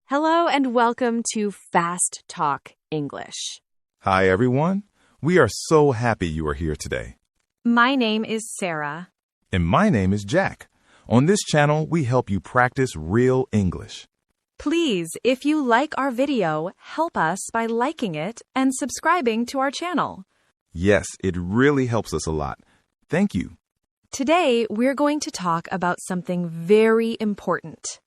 Hello and welcome to Fast Talk English. Hi, everyone. We are so happy you are here today. My name is Sarah. And my name is Jack. On this channel, we help you practice real English. Please, if you like our video, help us by liking it and subscribing to our channel. Yes, it really helps us a lot. Thank you. Today, we're going to talk about something very important.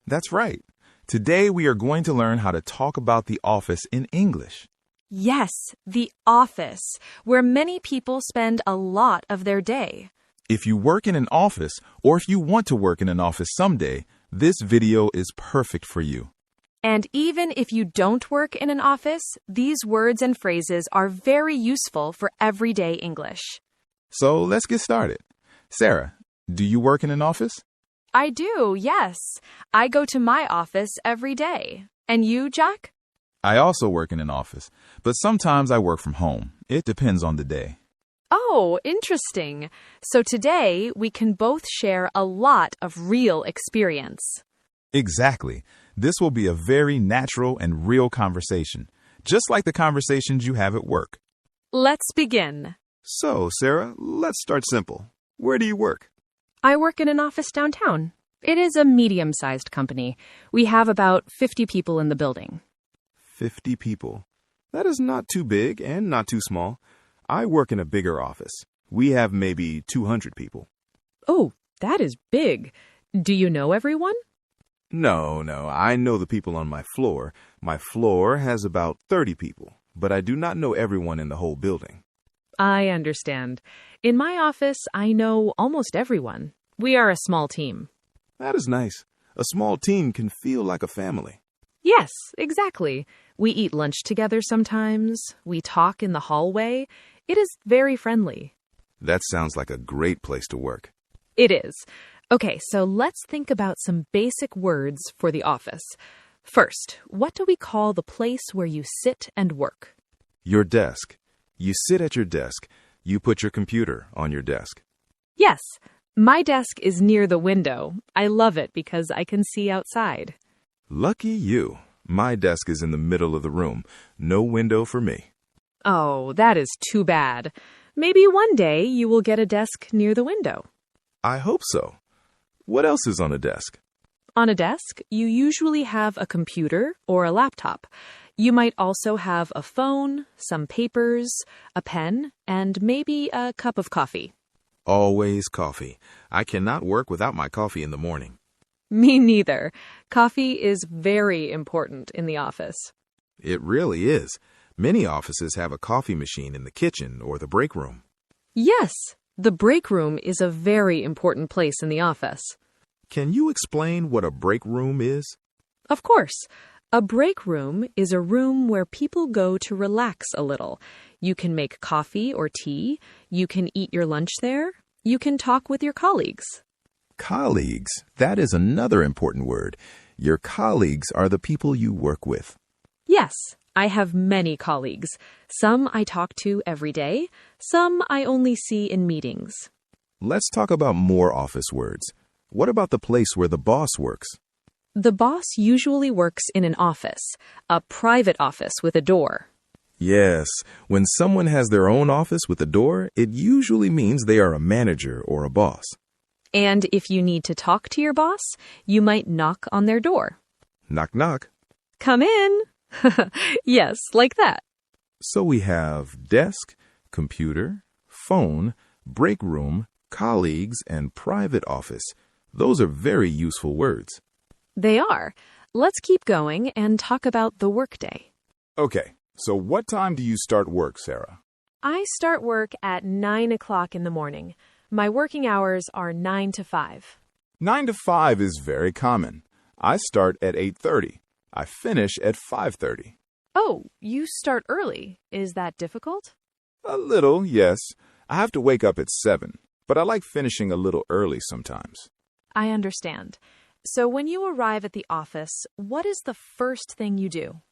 That's right. Today, we are going to learn how to talk about the office in English. Yes, the office, where many people spend a lot of their day. If you work in an office, or if you want to work in an office someday, this video is perfect for you. And even if you don't work in an office, these words and phrases are very useful for everyday English. So let's get started. Sarah, do you work in an office? I do, yes. I go to my office every day. And you, Jack? I also work in an office, but sometimes I work from home. It depends on the day. Oh, interesting. So today, we can both share a lot of real experience. Exactly. This will be a very natural and real conversation, just like the conversations you have at work. Let's begin. So, Sarah, let's start simple. Where do you work? I work in an office downtown. It is a medium-sized company. We have about 50 people in the building. 50 people. That is not too big and not too small. I work in a bigger office. We have maybe 200 people. Oh, that is big. Do you know everyone? No, I know the people on my floor. My floor has about 30 people, but I do not know everyone in the whole building. I understand. In my office, I know almost everyone. We are a small team. That is nice. A small team can feel like a family. Yes, exactly. We eat lunch together sometimes. We talk in the hallway. It is very friendly. That sounds like a great place to work. It is. Okay, so let's think about some basic words for the office. First, what do we call the place where you sit and work? Your desk. You sit at your desk. You put your computer on your desk. Yes, my desk is near the window. I love it because I can see outside. Lucky you. My desk is in the middle of the room. No window for me. Oh, that is too bad. Maybe one day you will get a desk near the window. I hope so. What else is on a desk? On a desk, you usually have a computer or a laptop. You might also have a phone, some papers, a pen, and maybe a cup of coffee. Always coffee. I cannot work without my coffee in the morning. Me neither. Coffee is very important in the office. It really is. Many offices have a coffee machine in the kitchen or the break room. Yes, the break room is a very important place in the office. Can you explain what a break room is? Of course. A break room is a room where people go to relax a little. You can make coffee or tea. You can eat your lunch there. You can talk with your colleagues. Colleagues. That is another important word. Your colleagues are the people you work with. Yes, I have many colleagues. Some I talk to every day. Some I only see in meetings. Let's talk about more office words. What about the place where the boss works? The boss usually works in an office, a private office with a door. Yes, when someone has their own office with a door, it usually means they are a manager or a boss. And if you need to talk to your boss, you might knock on their door. Knock, knock. Come in. Yes, like that. So we have desk, computer, phone, break room, colleagues, and private office. Those are very useful words. They are. Let's keep going and talk about the workday. Okay, so what time do you start work, Sarah? I start work at 9 o'clock in the morning. My working hours are 9 to 5. 9 to 5 is very common. I start at 8:30. I finish at 5:30. Oh, you start early. Is that difficult? A little, yes. I have to wake up at 7, but I like finishing a little early sometimes. I understand. So when you arrive at the office, what is the first thing you do?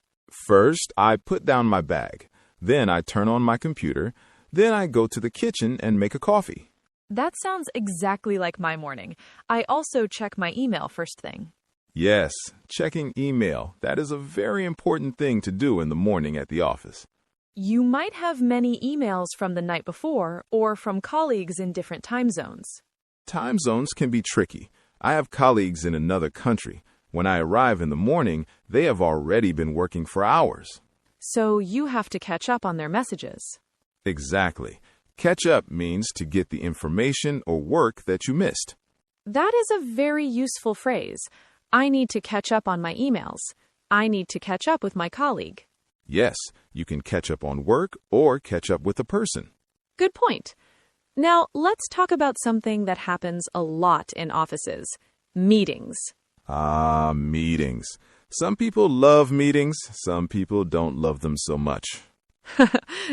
First, I put down my bag. Then I turn on my computer. Then I go to the kitchen and make a coffee. That sounds exactly like my morning. I also check my email first thing. Yes, checking email. That is a very important thing to do in the morning at the office. You might have many emails from the night before or from colleagues in different time zones. Time zones can be tricky. I have colleagues in another country. When I arrive in the morning, they have already been working for hours. So you have to catch up on their messages. Exactly. Catch up means to get the information or work that you missed. That is a very useful phrase. I need to catch up on my emails. I need to catch up with my colleague. Yes, you can catch up on work or catch up with a person. Good point. Now, let's talk about something that happens a lot in offices. Meetings. Ah, meetings. Some people love meetings. Some people don't love them so much.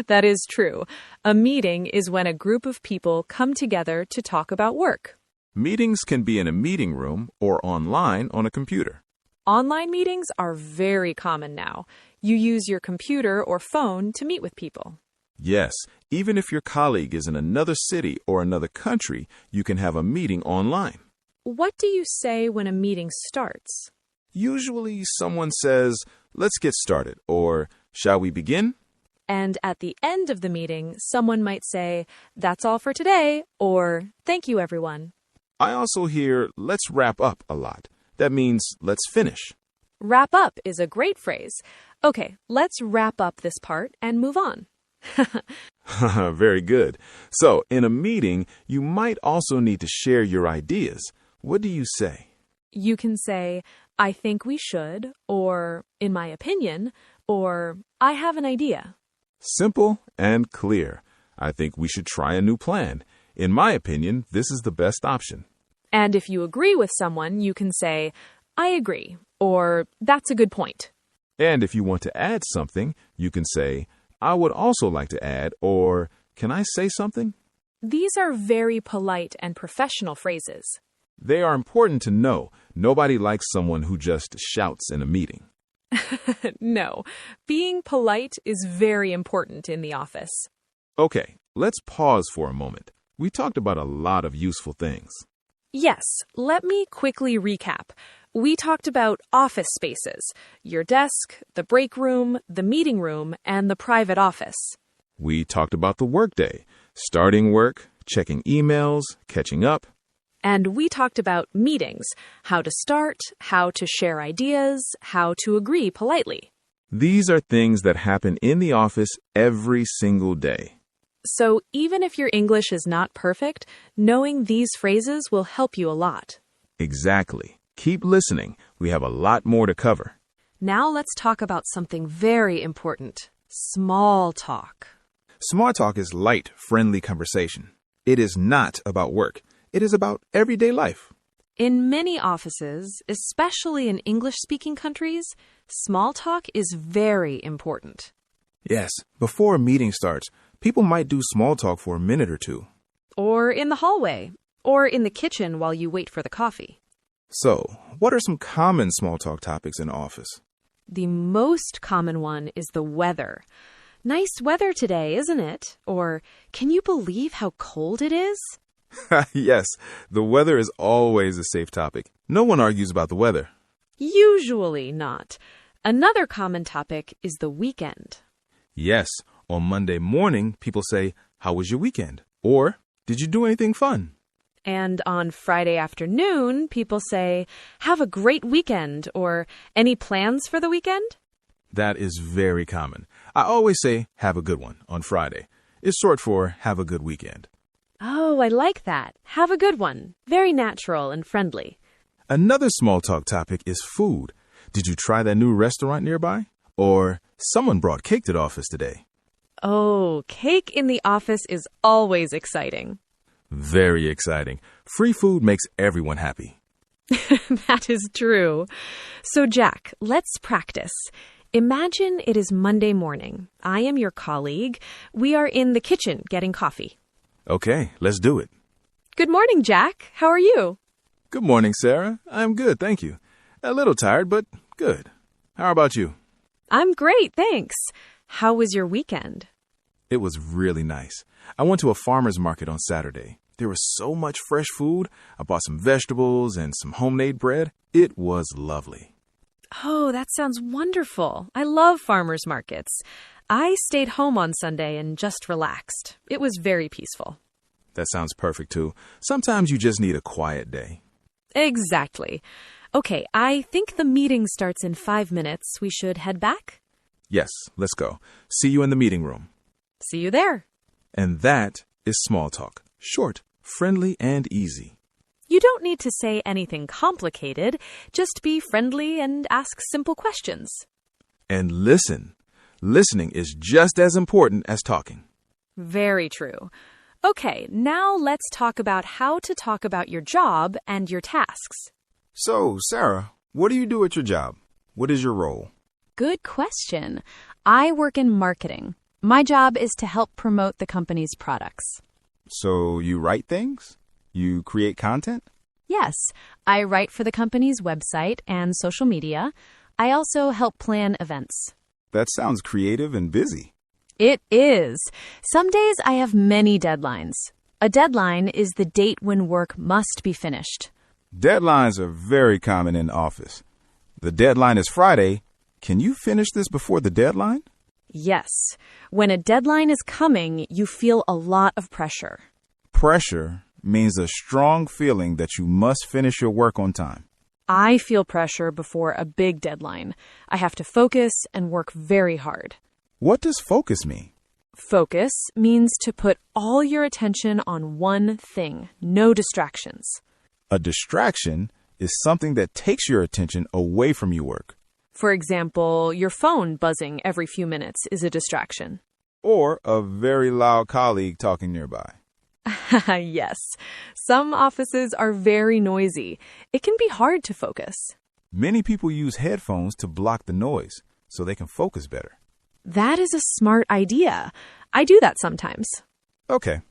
That is true. A meeting is when a group of people come together to talk about work. Meetings can be in a meeting room or online on a computer. Online meetings are very common now. You use your computer or phone to meet with people. Yes, even if your colleague is in another city or another country, you can have a meeting online. What do you say when a meeting starts? Usually someone says, "Let's get started," or "Shall we begin?" And at the end of the meeting, someone might say, "That's all for today," or "Thank you, everyone." I also hear "let's wrap up" a lot. That means let's finish. Wrap up is a great phrase. Okay, let's wrap up this part and move on. Very good. So, in a meeting, you might also need to share your ideas. What do you say? You can say, "I think we should," or "In my opinion," or "I have an idea." Simple and clear. I think we should try a new plan. In my opinion, this is the best option. And if you agree with someone, you can say, "I agree," or "That's a good point." And if you want to add something, you can say, "I would also like to add," or "Can I say something?" These are very polite and professional phrases. They are important to know. Nobody likes someone who just shouts in a meeting. No, being polite is very important in the office. Okay, let's pause for a moment. We talked about a lot of useful things. Yes, let me quickly recap. We talked about office spaces, your desk, the break room, the meeting room, and the private office. We talked about the workday, starting work, checking emails, catching up. And we talked about meetings, how to start, how to share ideas, how to agree politely. These are things that happen in the office every single day. So even if your English is not perfect, knowing these phrases will help you a lot. Exactly. Keep listening. We have a lot more to cover. Now let's talk about something very important. Small talk. Small talk is light, friendly conversation. It is not about work. It is about everyday life. In many offices, especially in English-speaking countries, small talk is very important. Yes, before a meeting starts, people might do small talk for a minute or two. Or in the hallway, or in the kitchen while you wait for the coffee. So, what are some common small talk topics in the office? The most common one is the weather. Nice weather today, isn't it? Or, can you believe how cold it is? Yes, the weather is always a safe topic. No one argues about the weather. Usually not. Another common topic is the weekend. Yes, on Monday morning, people say, "How was your weekend?" Or, "Did you do anything fun?" And on Friday afternoon, people say, "Have a great weekend," or "Any plans for the weekend?" That is very common. I always say, "Have a good one" on Friday. It's short for "Have a good weekend." Oh, I like that. Have a good one. Very natural and friendly. Another small talk topic is food. Did you try that new restaurant nearby? Or, someone brought cake to the office today. Oh, cake in the office is always exciting. Very exciting. Free food makes everyone happy. That is true. So, Jack, let's practice. Imagine it is Monday morning. I am your colleague. We are in the kitchen getting coffee. Okay, let's do it. Good morning, Jack. How are you? Good morning, Sarah. I'm good, thank you. A little tired, but good. How about you? I'm great, thanks. How was your weekend? It was really nice. I went to a farmer's market on Saturday. There was so much fresh food. I bought some vegetables and some homemade bread. It was lovely. Oh, that sounds wonderful. I love farmers markets. I stayed home on Sunday and just relaxed. It was very peaceful. That sounds perfect, too. Sometimes you just need a quiet day. Exactly. Okay, I think the meeting starts in 5 minutes. We should head back? Yes, let's go. See you in the meeting room. See you there. And that is small talk. Short, friendly, and easy. You don't need to say anything complicated. Just be friendly and ask simple questions. And listen. Listening is just as important as talking. Very true. Okay, now let's talk about how to talk about your job and your tasks. So, Sarah, what do you do at your job? What is your role? Good question. I work in marketing. My job is to help promote the company's products. So you write things? You create content? Yes, I write for the company's website and social media. I also help plan events. That sounds creative and busy. It is. Some days I have many deadlines. A deadline is the date when work must be finished. Deadlines are very common in the office. The deadline is Friday. Can you finish this before the deadline? Yes. When a deadline is coming, you feel a lot of pressure. Pressure means a strong feeling that you must finish your work on time. I feel pressure before a big deadline. I have to focus and work very hard. What does focus mean? Focus means to put all your attention on one thing, no distractions. A distraction is something that takes your attention away from your work. For example, your phone buzzing every few minutes is a distraction. Or a very loud colleague talking nearby. Yes. Some offices are very noisy. It can be hard to focus. Many people use headphones to block the noise so they can focus better. That is a smart idea. I do that sometimes. Okay,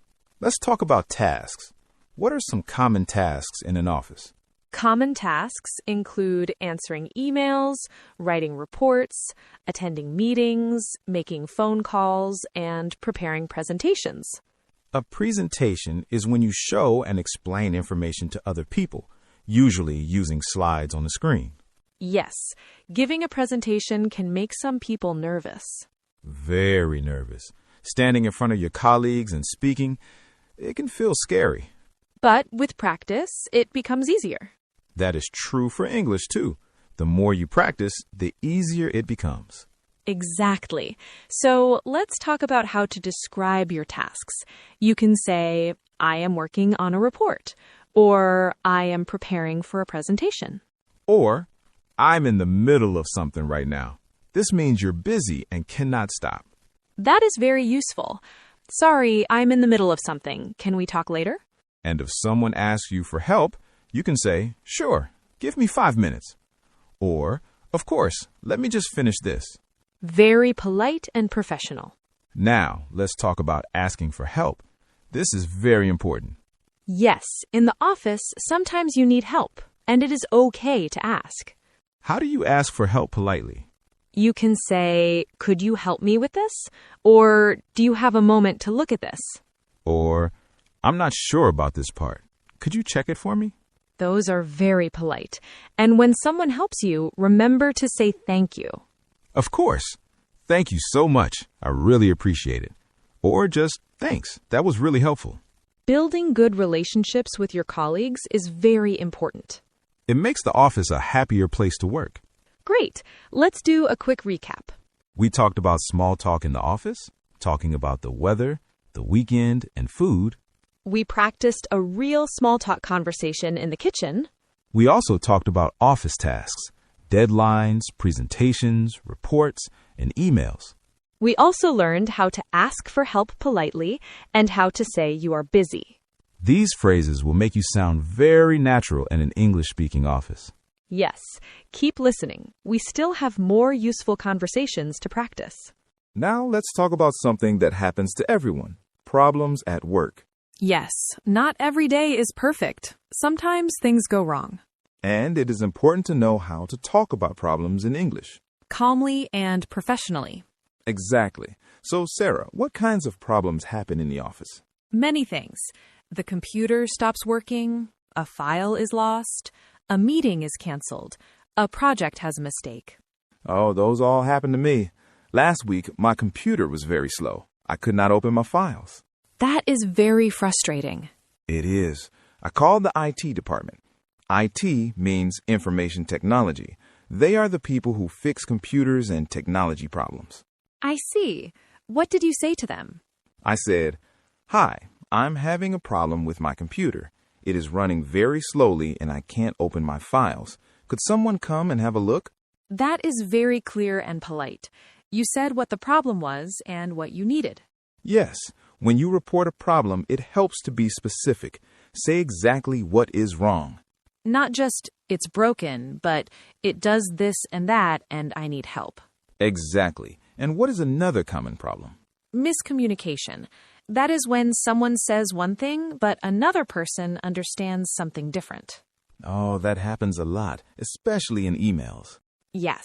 let's talk about tasks. What are some common tasks in an office? Common tasks include answering emails, writing reports, attending meetings, making phone calls, and preparing presentations. A presentation is when you show and explain information to other people, usually using slides on the screen. Yes, giving a presentation can make some people nervous. Very nervous. Standing in front of your colleagues and speaking, it can feel scary. But with practice, it becomes easier. That is true for English, too. The more you practice, the easier it becomes. Exactly. So let's talk about how to describe your tasks. You can say, I am working on a report, or I am preparing for a presentation. Or, I'm in the middle of something right now. This means you're busy and cannot stop. That is very useful. Sorry, I'm in the middle of something. Can we talk later? And if someone asks you for help, you can say, sure, give me 5 minutes. Or, of course, let me just finish this. Very polite and professional. Now, let's talk about asking for help. This is very important. Yes, in the office, sometimes you need help, and it is okay to ask. How do you ask for help politely? You can say, could you help me with this? Or, do you have a moment to look at this? Or, I'm not sure about this part. Could you check it for me? Those are very polite. And when someone helps you, remember to say thank you. Of course. Thank you so much. I really appreciate it. Or just thanks. That was really helpful. Building good relationships with your colleagues is very important. It makes the office a happier place to work. Great. Let's do a quick recap. We talked about small talk in the office, talking about the weather, the weekend, and food. We practiced a real small talk conversation in the kitchen. We also talked about office tasks, deadlines, presentations, reports, and emails. We also learned how to ask for help politely and how to say you are busy. These phrases will make you sound very natural in an English-speaking office. Yes, keep listening. We still have more useful conversations to practice. Now let's talk about something that happens to everyone, problems at work. Yes, not every day is perfect. Sometimes things go wrong. And it is important to know how to talk about problems in English. Calmly and professionally. Exactly. So, Sarah, what kinds of problems happen in the office? Many things. The computer stops working, a file is lost, a meeting is canceled, a project has a mistake. Oh, those all happened to me. Last week, my computer was very slow. I could not open my files. That is very frustrating. It is. I called the IT department. IT means information technology. They are the people who fix computers and technology problems. I see. What did you say to them? I said, "Hi, I'm having a problem with my computer. It is running very slowly and I can't open my files. Could someone come and have a look?" That is very clear and polite. You said what the problem was and what you needed. Yes, when you report a problem, it helps to be specific. Say exactly what is wrong. Not just, it's broken, but it does this and that and I need help. Exactly. And what is another common problem? Miscommunication. That is when someone says one thing, but another person understands something different. Oh, that happens a lot, especially in emails. Yes.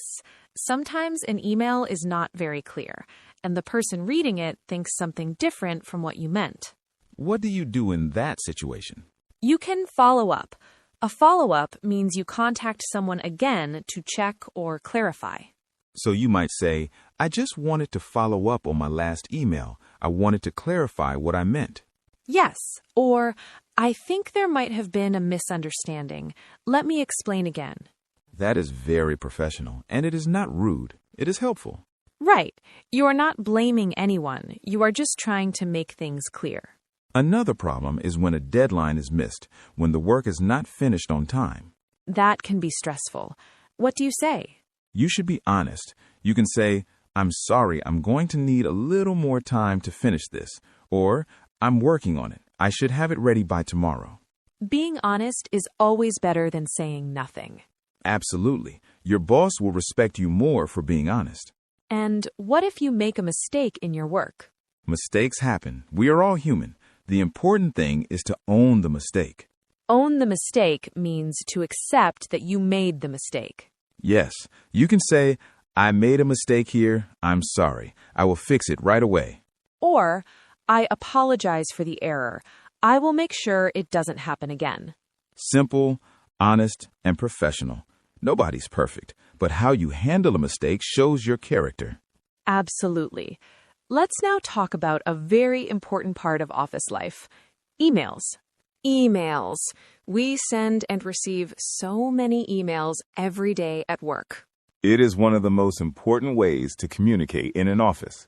Sometimes an email is not very clear, and the person reading it thinks something different from what you meant. What do you do in that situation? You can follow up. A follow-up means you contact someone again to check or clarify. So you might say, "I just wanted to follow up on my last email. I wanted to clarify what I meant." Yes, or I think there might have been a misunderstanding. Let me explain again. That is very professional, and it is not rude. It is helpful. Right. You are not blaming anyone. You are just trying to make things clear. Another problem is when a deadline is missed, when the work is not finished on time. That can be stressful. What do you say? You should be honest. You can say, "I'm sorry, I'm going to need a little more time to finish this," or "I'm working on it. I should have it ready by tomorrow." Being honest is always better than saying nothing. Absolutely. Your boss will respect you more for being honest. And what if you make a mistake in your work? Mistakes happen. We are all human. The important thing is to own the mistake. Own the mistake means to accept that you made the mistake. Yes, you can say, "I made a mistake here. I'm sorry. I will fix it right away." Or, I apologize for the error. I will make sure it doesn't happen again. Simple, honest, and professional. Nobody's perfect, but how you handle a mistake shows your character. Absolutely. Let's now talk about a very important part of office life. Emails. Emails. We send and receive so many emails every day at work. It is one of the most important ways to communicate in an office.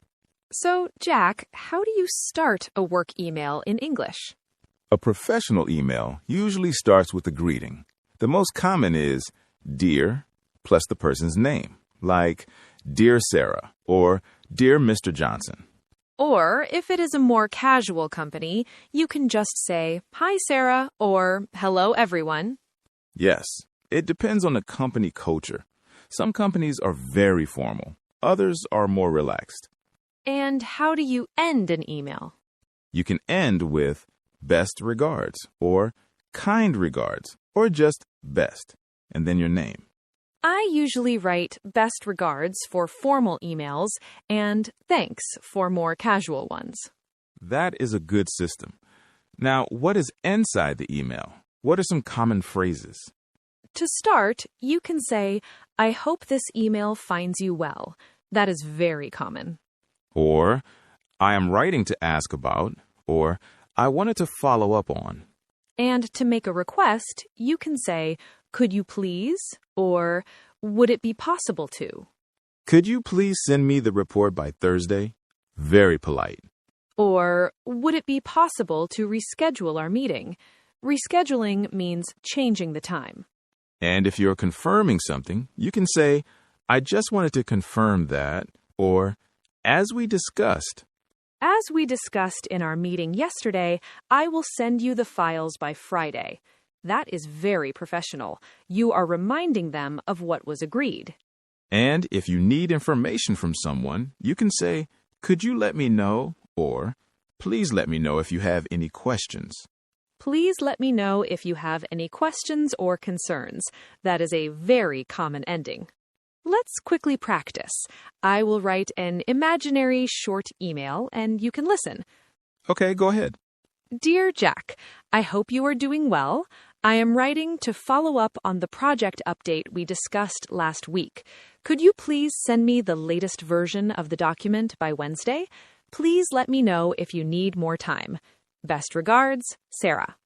So, Jack, how do you start a work email in English? A professional email usually starts with a greeting. The most common is "Dear" plus the person's name, like "Dear Sarah" or "Dear Mr. Johnson." Or, if it is a more casual company, you can just say, "Hi, Sarah," or "Hello, everyone." Yes, it depends on the company culture. Some companies are very formal. Others are more relaxed. And how do you end an email? You can end with "Best regards" or "Kind regards" or just "Best," and then your name. I usually write best regards for formal emails and thanks for more casual ones. That is a good system. Now, what is inside the email? What are some common phrases? To start, you can say, "I hope this email finds you well." That is very common. Or, "I am writing to ask about," or "I wanted to follow up on." And to make a request, you can say, "Could you please?" or "Would it be possible to?" "Could you please send me the report by Thursday?" Very polite. Or, "Would it be possible to reschedule our meeting?" Rescheduling means changing the time. And if you're confirming something, you can say, "I just wanted to confirm that," or "As we discussed." As we discussed in our meeting yesterday, I will send you the files by Friday. That is very professional. You are reminding them of what was agreed. And if you need information from someone, you can say, "Could you let me know?" or "Please let me know if you have any questions." Please let me know if you have any questions or concerns. That is a very common ending. Let's quickly practice. I will write an imaginary short email and you can listen. Okay, go ahead. Dear Jack, I hope you are doing well. I am writing to follow up on the project update we discussed last week. Could you please send me the latest version of the document by Wednesday? Please let me know if you need more time. Best regards, Sarah.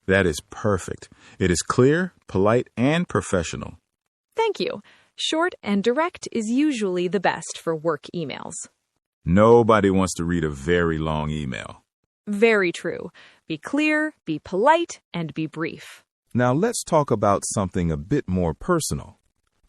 That is perfect. It is clear, polite, and professional. Thank you. Short and direct is usually the best for work emails. Nobody wants to read a very long email. Very true. Be clear, be polite, and be brief. Now let's talk about something a bit more personal.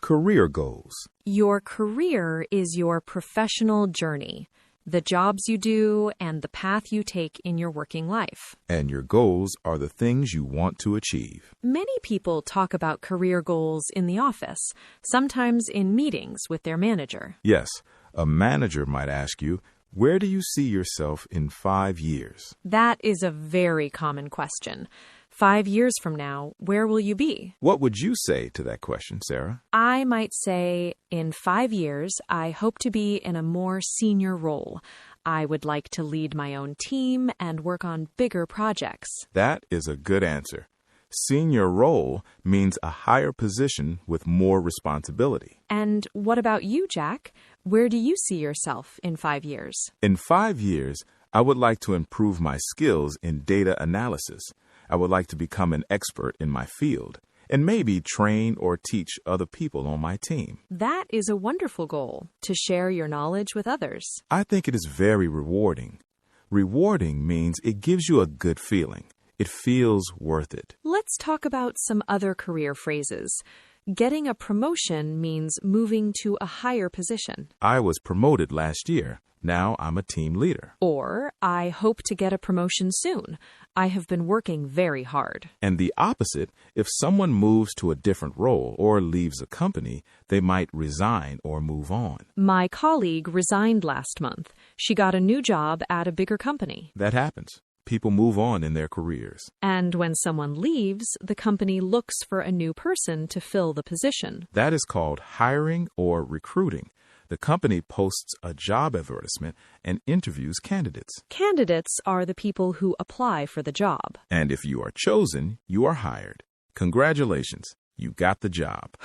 Career goals. Your career is your professional journey, the jobs you do, and the path you take in your working life. And your goals are the things you want to achieve. Many people talk about career goals in the office, sometimes in meetings with their manager. Yes, a manager might ask you, where do you see yourself in 5 years? That is a very common question. 5 years from now, where will you be? What would you say to that question, Sarah? I might say, in 5 years, I hope to be in a more senior role. I would like to lead my own team and work on bigger projects. That is a good answer. Senior role means a higher position with more responsibility. And what about you, Jack? Where do you see yourself in 5 years? In 5 years, I would like to improve my skills in data analysis. I would like to become an expert in my field and maybe train or teach other people on my team. That is a wonderful goal, to share your knowledge with others. I think it is very rewarding. Rewarding means it gives you a good feeling. It feels worth it. Let's talk about some other career phrases. Getting a promotion means moving to a higher position. I was promoted last year. Now I'm a team leader. Or, I hope to get a promotion soon. I have been working very hard. And the opposite, if someone moves to a different role or leaves a company, they might resign or move on. My colleague resigned last month. She got a new job at a bigger company. That happens. People move on in their careers. And when someone leaves, the company looks for a new person to fill the position. That is called hiring or recruiting. The company posts a job advertisement and interviews candidates. Candidates are the people who apply for the job. And if you are chosen, you are hired. Congratulations, you got the job.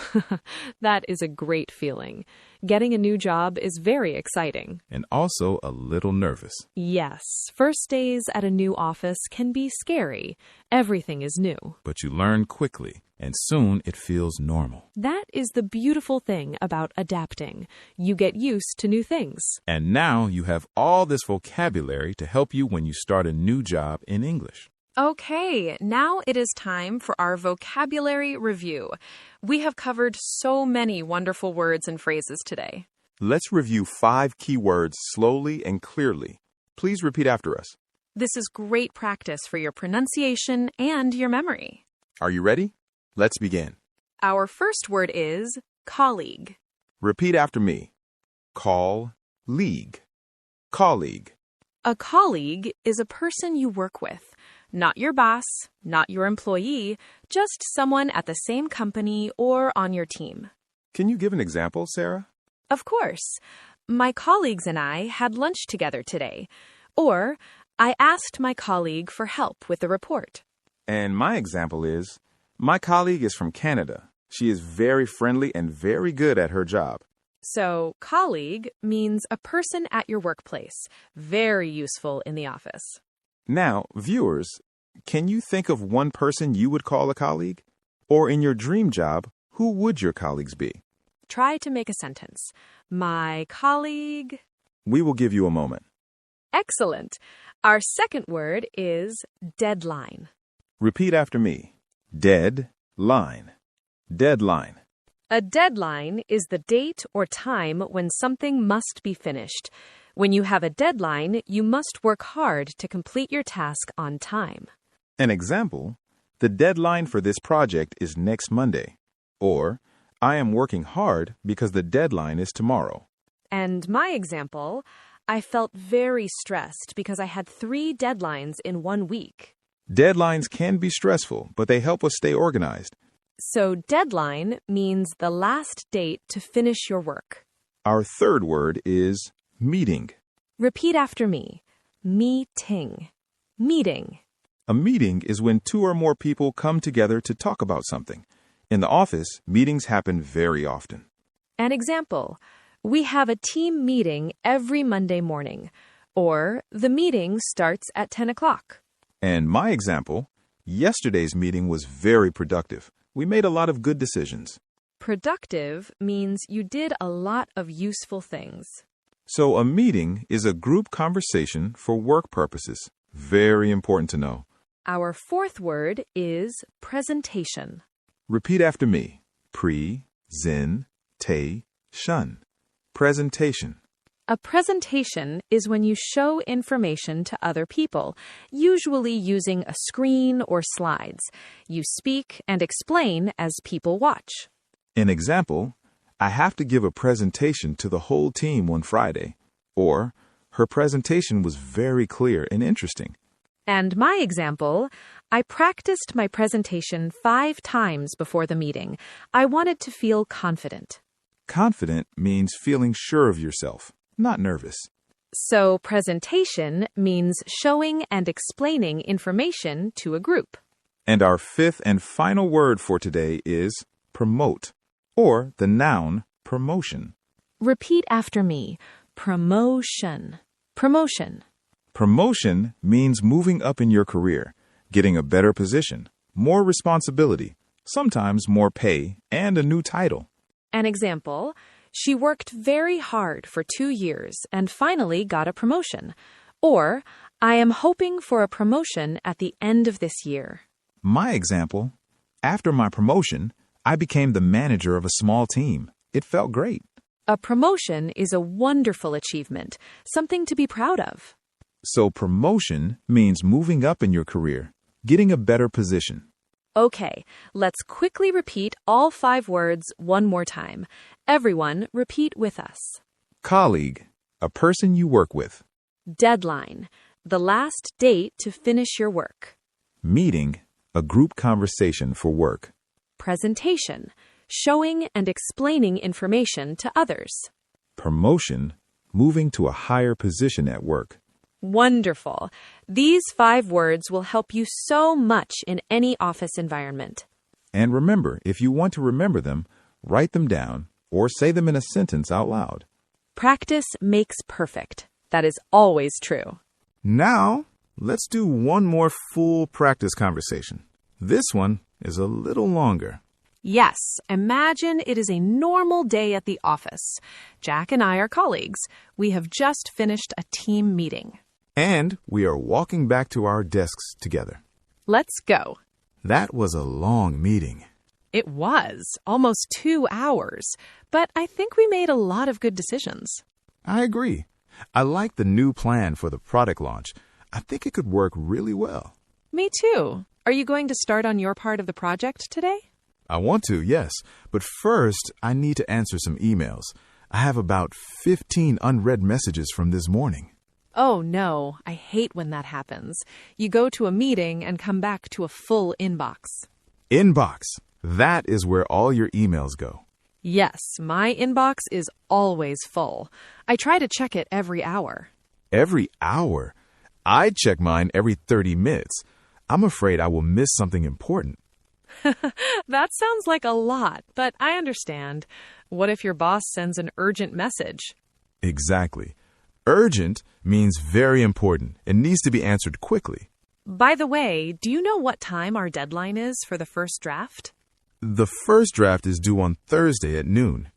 That is a great feeling. Getting a new job is very exciting. And also a little nervous. Yes, first days at a new office can be scary. Everything is new. But you learn quickly, and soon it feels normal. That is the beautiful thing about adapting. You get used to new things. And now you have all this vocabulary to help you when you start a new job in English. Okay, now it is time for our vocabulary review. We have covered so many wonderful words and phrases today. Let's review 5 key words slowly and clearly. Please repeat after us. This is great practice for your pronunciation and your memory. Are you ready? Let's begin. Our first word is colleague. Repeat after me. Call, league. Colleague. A colleague is a person you work with. Not your boss, not your employee, just someone at the same company or on your team. Can you give an example, Sarah? Of course. My colleagues and I had lunch together today. Or, I asked my colleague for help with the report. And my example is, my colleague is from Canada. She is very friendly and very good at her job. So, colleague means a person at your workplace. Very useful in the office. Now, viewers, can you think of one person you would call a colleague? Or in your dream job, who would your colleagues be? Try to make a sentence. My colleague. We will give you a moment. Excellent. Our second word is deadline. Repeat after me. Deadline. Deadline. A deadline is the date or time when something must be finished. When you have a deadline, you must work hard to complete your task on time. An example, the deadline for this project is next Monday. Or, I am working hard because the deadline is tomorrow. And my example, I felt very stressed because I had 3 deadlines in 1 week. Deadlines can be stressful, but they help us stay organized. So deadline means the last date to finish your work. Our third word is meeting. Repeat after me. Meeting. Meeting. A meeting is when two or more people come together to talk about something. In the office, meetings happen very often. An example, we have a team meeting every Monday morning, or the meeting starts at 10 o'clock. And my example, yesterday's meeting was very productive. We made a lot of good decisions. Productive means you did a lot of useful things. So a meeting is a group conversation for work purposes. Very important to know. Our fourth word is presentation. Repeat after me. Presentation. Presentation. A presentation is when you show information to other people, usually using a screen or slides. You speak and explain as people watch. An example, I have to give a presentation to the whole team on Friday. Or, her presentation was very clear and interesting. And my example, I practiced my presentation 5 times before the meeting. I wanted to feel confident. Confident means feeling sure of yourself, not nervous. So presentation means showing and explaining information to a group. And our fifth and final word for today is promote, or the noun promotion. Repeat after me. Promotion. Promotion. Promotion means moving up in your career, getting a better position, more responsibility, sometimes more pay, and a new title. An example, she worked very hard for 2 years and finally got a promotion. Or, I am hoping for a promotion at the end of this year. My example, after my promotion, I became the manager of a small team. It felt great. A promotion is a wonderful achievement, something to be proud of. So promotion means moving up in your career, getting a better position. Okay, let's quickly repeat all 5 words one more time. Everyone, repeat with us. Colleague, a person you work with. Deadline, the last date to finish your work. Meeting, a group conversation for work. Presentation, showing and explaining information to others. Promotion, moving to a higher position at work. Wonderful. These 5 words will help you so much in any office environment. And remember, if you want to remember them, write them down or say them in a sentence out loud. Practice makes perfect. That is always true. Now, let's do one more full practice conversation. This one is a little longer. Yes, imagine it is a normal day at the office. Jack and I are colleagues. We have just finished a team meeting. And we are walking back to our desks together. Let's go. That was a long meeting. It was almost 2 hours, but I think we made a lot of good decisions. I agree. I like the new plan for the product launch. I think it could work really well. Me too. Are you going to start on your part of the project today? I want to, yes. But first, I need to answer some emails. I have about 15 unread messages from this morning. Oh, no. I hate when that happens. You go to a meeting and come back to a full inbox. Inbox. That is where all your emails go. Yes, my inbox is always full. I try to check it every hour. Every hour? I check mine every 30 minutes. I'm afraid I will miss something important. That sounds like a lot, but I understand. What if your boss sends an urgent message? Exactly. Urgent means very important and needs to be answered quickly. By the way, do you know what time our deadline is for the first draft? The first draft is due on Thursday at noon.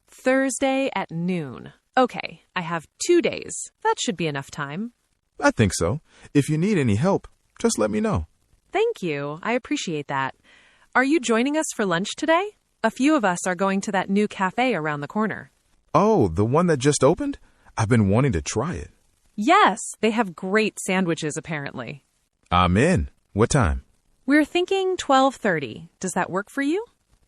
Thursday at noon. Okay, I have 2 days. That should be enough time. I think so. If you need any help, just let me know. Thank you. I appreciate that. Are you joining us for lunch today? A few of us are going to that new cafe around the corner. Oh, the one that just opened? I've been wanting to try it. Yes, they have great sandwiches, apparently. I'm in. What time? We're thinking 12:30. Does that work for you?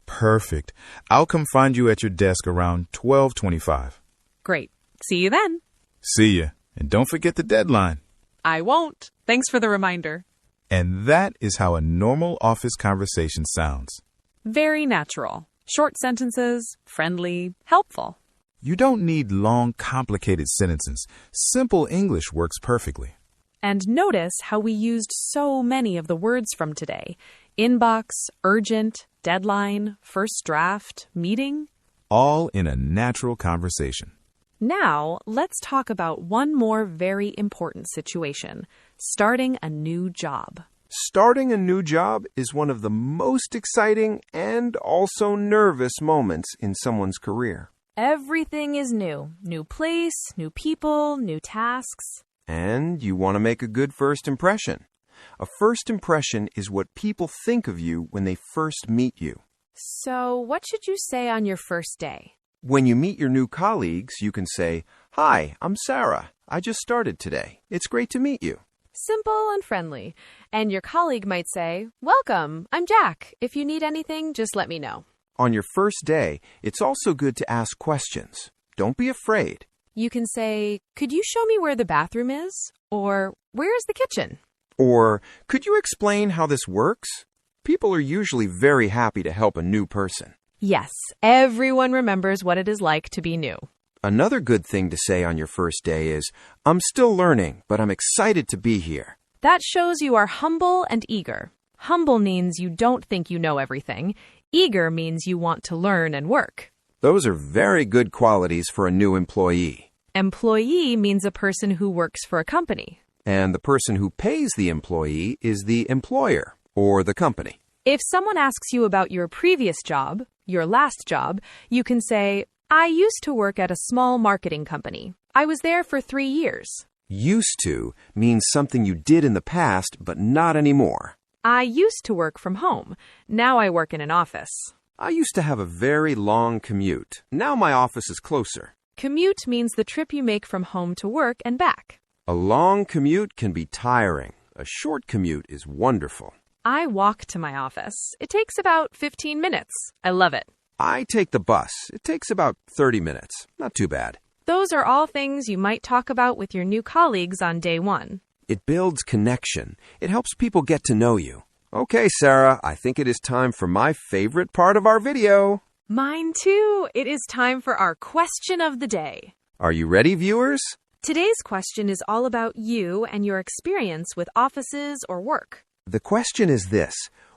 Perfect. I'll come find you at your desk around 12:25. Great. See you then. See ya. And don't forget the deadline. I won't. Thanks for the reminder. And that is how a normal office conversation sounds. Very natural. Short sentences, friendly, helpful. You don't need long, complicated sentences. Simple English works perfectly. And notice how we used so many of the words from today. Inbox, urgent, deadline, first draft, meeting. All in a natural conversation. Now, let's talk about one more very important situation, starting a new job. Starting a new job is one of the most exciting and also nervous moments in someone's career. Everything is new. New place, new people, new tasks. And you want to make a good first impression. A first impression is what people think of you when they first meet you. So, what should you say on your first day? When you meet your new colleagues, you can say, "Hi, I'm Sarah. I just started today. It's great to meet you." Simple and friendly. And your colleague might say, "Welcome, I'm Jack. If you need anything, just let me know." On your first day, it's also good to ask questions. Don't be afraid. You can say, "Could you show me where the bathroom is?" Or, "Where is the kitchen?" Or, "Could you explain how this works?" People are usually very happy to help a new person. Yes, everyone remembers what it is like to be new. Another good thing to say on your first day is, "I'm still learning, but I'm excited to be here." That shows you are humble and eager. Humble means you don't think you know everything. Eager means you want to learn and work. Those are very good qualities for a new employee. Employee means a person who works for a company. And the person who pays the employee is the employer or the company. If someone asks you about your previous job, your last job, you can say, "I used to work at a small marketing company. I was there for 3 years." Used to means something you did in the past, but not anymore. I used to work from home. Now I work in an office. I used to have a very long commute. Now my office is closer. Commute means the trip you make from home to work and back. A long commute can be tiring. A short commute is wonderful. I walk to my office. It takes about 15 minutes. I love it. I take the bus. It takes about 30 minutes. Not too bad. Those are all things you might talk about with your new colleagues on day one. It builds connection. It helps people get to know you. Okay, Sarah, I think it is time for my favorite part of our video. Mine too. It is time for our question of the day. Are you ready, viewers? Today's question is all about you and your experience with offices or work. The question is this: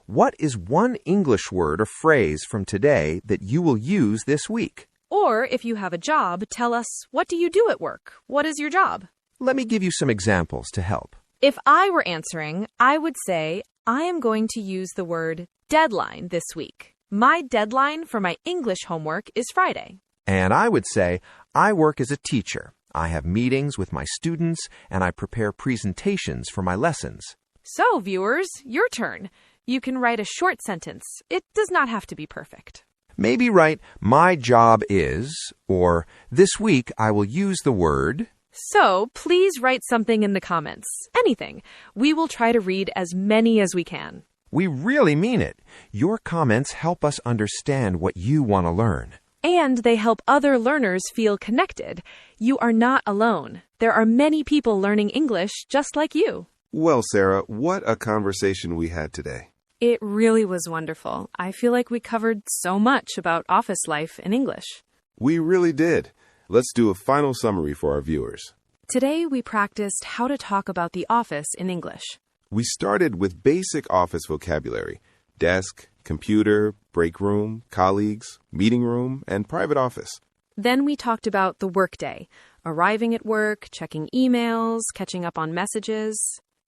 what is one English word or phrase from today that you will use this week? Or if you have a job, tell us, what do you do at work? What is your job? Let me give you some examples to help. If I were answering, I would say, I am going to use the word deadline this week. My deadline for my English homework is Friday. And I would say, I work as a teacher. I have meetings with my students, and I prepare presentations for my lessons. So, viewers, your turn. You can write a short sentence. It does not have to be perfect. Maybe write, my job is, or this week I will use the word. So, please write something in the comments. Anything. We will try to read as many as we can. We really mean it. Your comments help us understand what you want to learn. And they help other learners feel connected. You are not alone. There are many people learning English just like you. Well, Sarah, what a conversation we had today. It really was wonderful. I feel like we covered so much about office life in English. We really did. Let's do a final summary for our viewers. Today we practiced how to talk about the office in English. We started with basic office vocabulary: desk, computer, break room, colleagues, meeting room, and private office. Then we talked about the workday, arriving at work, checking emails, catching up on messages.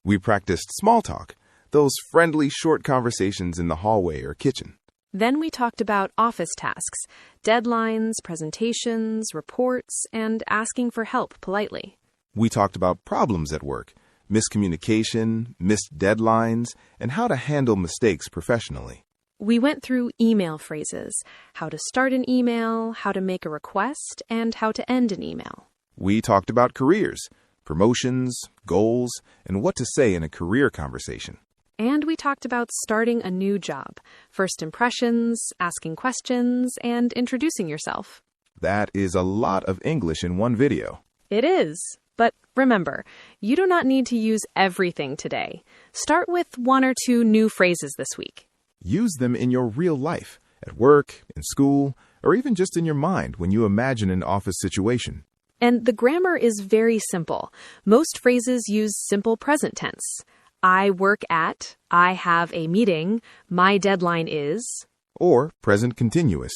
We practiced small talk, those friendly short conversations in the hallway or kitchen. Then we talked about office tasks, deadlines, presentations, reports, and asking for help politely. We talked about problems at work, miscommunication, missed deadlines, and how to handle mistakes professionally. We went through email phrases, how to start an email, how to make a request, and how to end an email. We talked about careers, promotions, goals, and what to say in a career conversation. And we talked about starting a new job, first impressions, asking questions, and introducing yourself. That is a lot of English in one video. It is. But remember, you do not need to use everything today. Start with 1 or 2 new phrases this week. Use them in your real life, at work, in school, or even just in your mind when you imagine an office situation. And the grammar is very simple. Most phrases use simple present tense. I work at, I have a meeting, my deadline is. Or present continuous.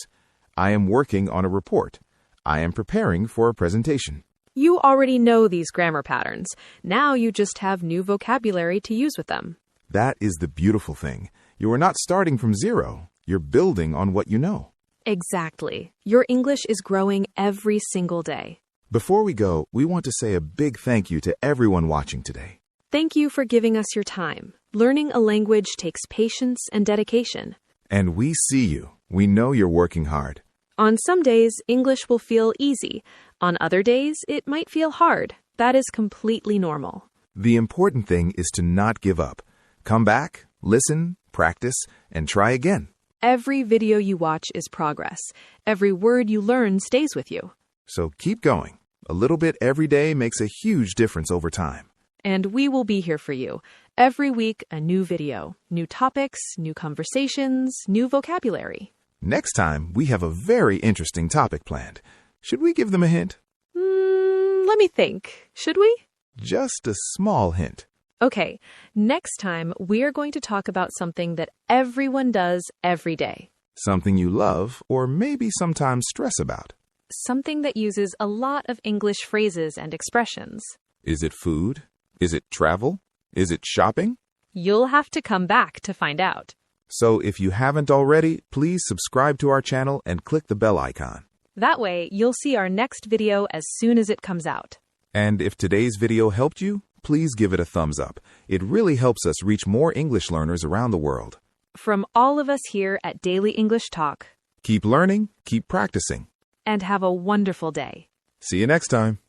I am working on a report. I am preparing for a presentation. You already know these grammar patterns. Now you just have new vocabulary to use with them. That is the beautiful thing. You are not starting from zero. You're building on what you know. Exactly. Your English is growing every single day. Before we go, we want to say a big thank you to everyone watching today. Thank you for giving us your time. Learning a language takes patience and dedication. And we see you. We know you're working hard. On some days, English will feel easy. On other days, it might feel hard. That is completely normal. The important thing is to not give up. Come back, listen, practice, and try again. Every video you watch is progress. Every word you learn stays with you. So keep going. A little bit every day makes a huge difference over time. And we will be here for you. Every week, a new video, new topics, new conversations, new vocabulary. Next time, we have a very interesting topic planned. Should we give them a hint? Let me think. Should we? Just a small hint. Okay, next time we're going to talk about something that everyone does every day. Something you love or maybe sometimes stress about. Something that uses a lot of English phrases and expressions. Is it food? Is it travel? Is it shopping? You'll have to come back to find out. So if you haven't already, please subscribe to our channel and click the bell icon. That way, you'll see our next video as soon as it comes out. And if today's video helped you, please give it a thumbs up. It really helps us reach more English learners around the world. From all of us here at Daily English Talk, Keep learning, keep practicing. and have a wonderful day. See you next time.